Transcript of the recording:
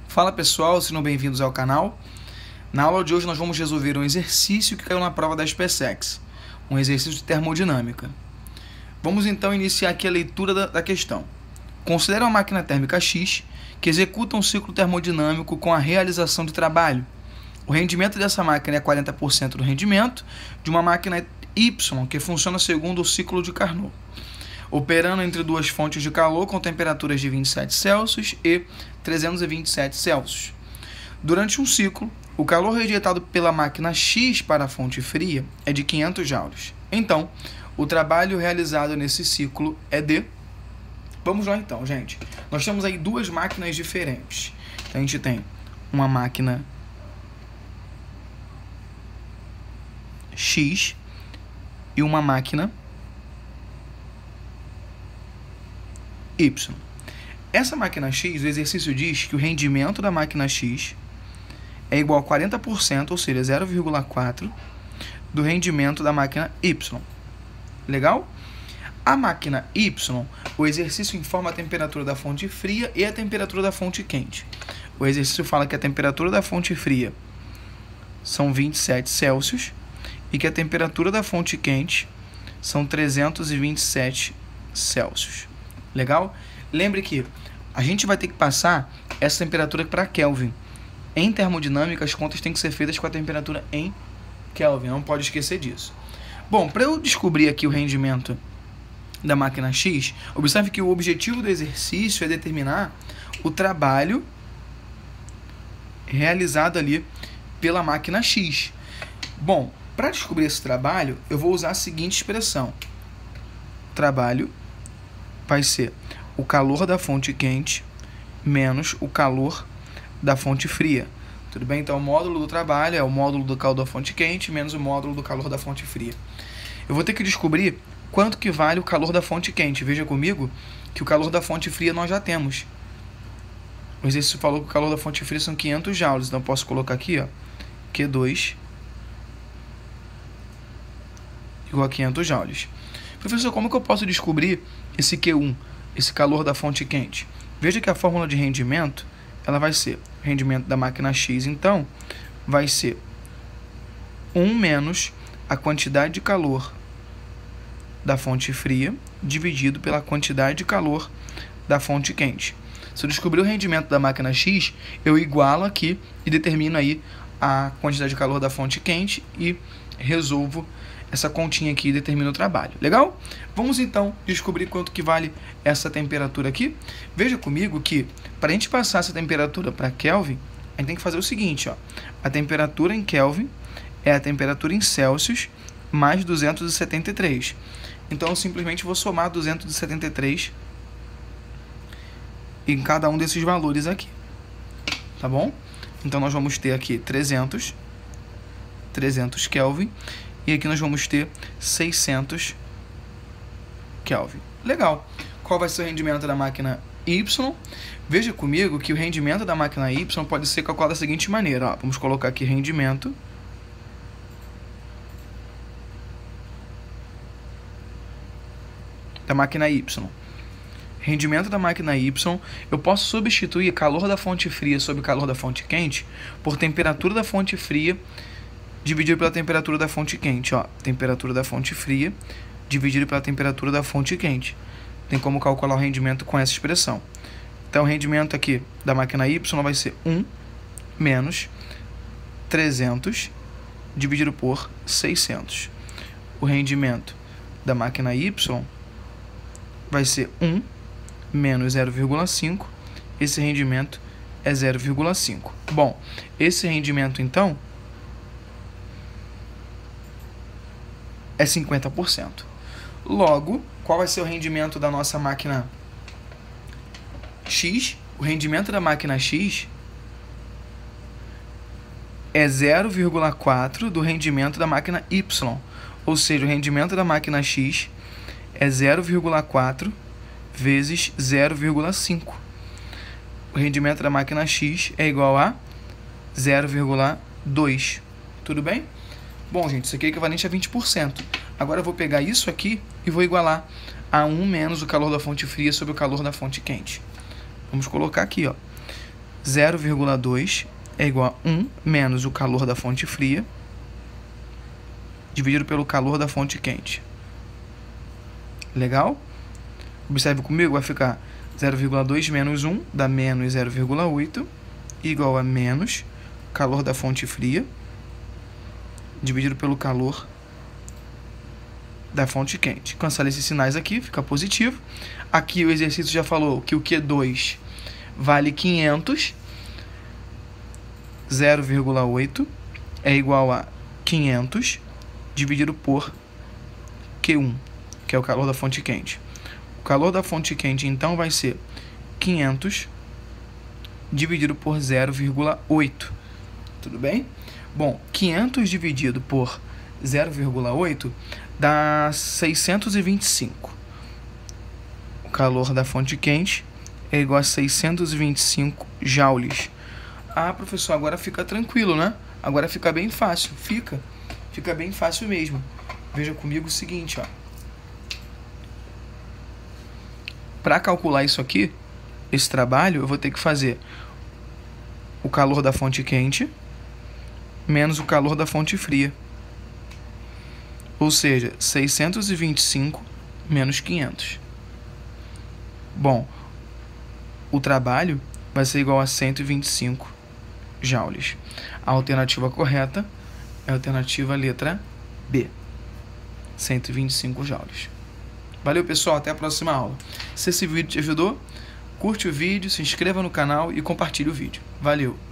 Fala pessoal, sejam bem-vindos ao canal. Na aula de hoje nós vamos resolver um exercício que caiu na prova da SpaceX, um exercício de termodinâmica. Vamos então iniciar aqui a leitura da questão. Considere uma máquina térmica X que executa um ciclo termodinâmico com a realização de trabalho. O rendimento dessa máquina é 40% do rendimento de uma máquina Y que funciona segundo o ciclo de Carnot, operando entre duas fontes de calor com temperaturas de 27 Celsius e 327 Celsius. Durante um ciclo, o calor rejeitado pela máquina X para a fonte fria é de 500 joules. Então, o trabalho realizado nesse ciclo é de... Vamos lá então, gente. Nós temos aí duas máquinas diferentes. A gente tem uma máquina X e uma máquina Y. Essa máquina X, o exercício diz que o rendimento da máquina X é igual a 40%, ou seja, 0,4 do rendimento da máquina Y. Legal? A máquina Y, o exercício informa a temperatura da fonte fria e a temperatura da fonte quente. O exercício fala que a temperatura da fonte fria são 27 Celsius e que a temperatura da fonte quente são 327 Celsius. Legal? Lembre que a gente vai ter que passar essa temperatura para Kelvin. Em termodinâmica, as contas têm que ser feitas com a temperatura em Kelvin. Não pode esquecer disso. Bom, para eu descobrir aqui o rendimento da máquina X, observe que o objetivo do exercício é determinar o trabalho realizado ali pela máquina X. Bom, para descobrir esse trabalho, eu vou usar a seguinte expressão. Trabalho vai ser o calor da fonte quente menos o calor da fonte fria. Tudo bem? Então, o módulo do trabalho é o módulo do calor da fonte quente menos o módulo do calor da fonte fria. Eu vou ter que descobrir quanto que vale o calor da fonte quente. Veja comigo que o calor da fonte fria nós já temos. O exercício falou que o calor da fonte fria são 500 joules. Então, eu posso colocar aqui, ó, Q2 igual a 500 joules. Professor, como que eu posso descobrir esse Q1, esse calor da fonte quente? Veja que a fórmula de rendimento, ela vai ser o rendimento da máquina X, então, vai ser 1 menos a quantidade de calor da fonte fria dividido pela quantidade de calor da fonte quente. Se eu descobrir o rendimento da máquina X, eu igualo aqui e determino aí a quantidade de calor da fonte quente e resolvo essa continha aqui e determina o trabalho. Legal? Vamos então descobrir quanto que vale essa temperatura aqui. Veja comigo que para a gente passar essa temperatura para Kelvin, a gente tem que fazer o seguinte, ó. A temperatura em Kelvin é a temperatura em Celsius mais 273. Então eu simplesmente vou somar 273 em cada um desses valores aqui. Tá bom? Então nós vamos ter aqui 300 Kelvin. E aqui nós vamos ter 600 Kelvin. Legal. Qual vai ser o rendimento da máquina Y? Veja comigo que o rendimento da máquina Y pode ser calculado da seguinte maneira. Ó, vamos colocar aqui rendimento da máquina Y. Rendimento da máquina Y, eu posso substituir calor da fonte fria sobre calor da fonte quente por temperatura da fonte fria dividido pela temperatura da fonte quente, ó. Temperatura da fonte fria dividido pela temperatura da fonte quente. Tem como calcular o rendimento com essa expressão. Então, o rendimento aqui da máquina Y vai ser 1 menos 300 dividido por 600. O rendimento da máquina Y vai ser 1 menos 0,5. Esse rendimento é 0,5. Bom, esse rendimento, então, é 50%. Logo, qual vai ser o rendimento da nossa máquina X? O rendimento da máquina X é 0,4 do rendimento da máquina Y. Ou seja, o rendimento da máquina X é 0,4 vezes 0,5. O rendimento da máquina X é igual a 0,2. Tudo bem? Bom, gente, isso aqui é equivalente a 20%. Agora eu vou pegar isso aqui e vou igualar a 1 menos o calor da fonte fria sobre o calor da fonte quente. Vamos colocar aqui, ó. 0,2 é igual a 1 menos o calor da fonte fria dividido pelo calor da fonte quente. Legal? Observe comigo, vai ficar 0,2 menos 1 dá menos 0,8 igual a menos calor da fonte fria dividido pelo calor da fonte quente. Cancela esses sinais aqui, fica positivo. Aqui o exercício já falou que o Q2 vale 500, 0,8 é igual a 500 dividido por Q1, que é o calor da fonte quente. O calor da fonte quente, então, vai ser 500 dividido por 0,8. Tudo bem? Bom, 500 dividido por 0,8 dá 625. O calor da fonte quente é igual a 625 joules. Ah, professor, agora fica tranquilo, né? Agora fica bem fácil. Fica bem fácil mesmo. Veja comigo o seguinte, ó. Para calcular isso aqui, esse trabalho, eu vou ter que fazer o calor da fonte quente menos o calor da fonte fria. Ou seja, 625 menos 500. Bom, o trabalho vai ser igual a 125 joules. A alternativa correta é a alternativa letra B. 125 joules. Valeu, pessoal. Até a próxima aula. Se esse vídeo te ajudou, curte o vídeo, se inscreva no canal e compartilhe o vídeo. Valeu!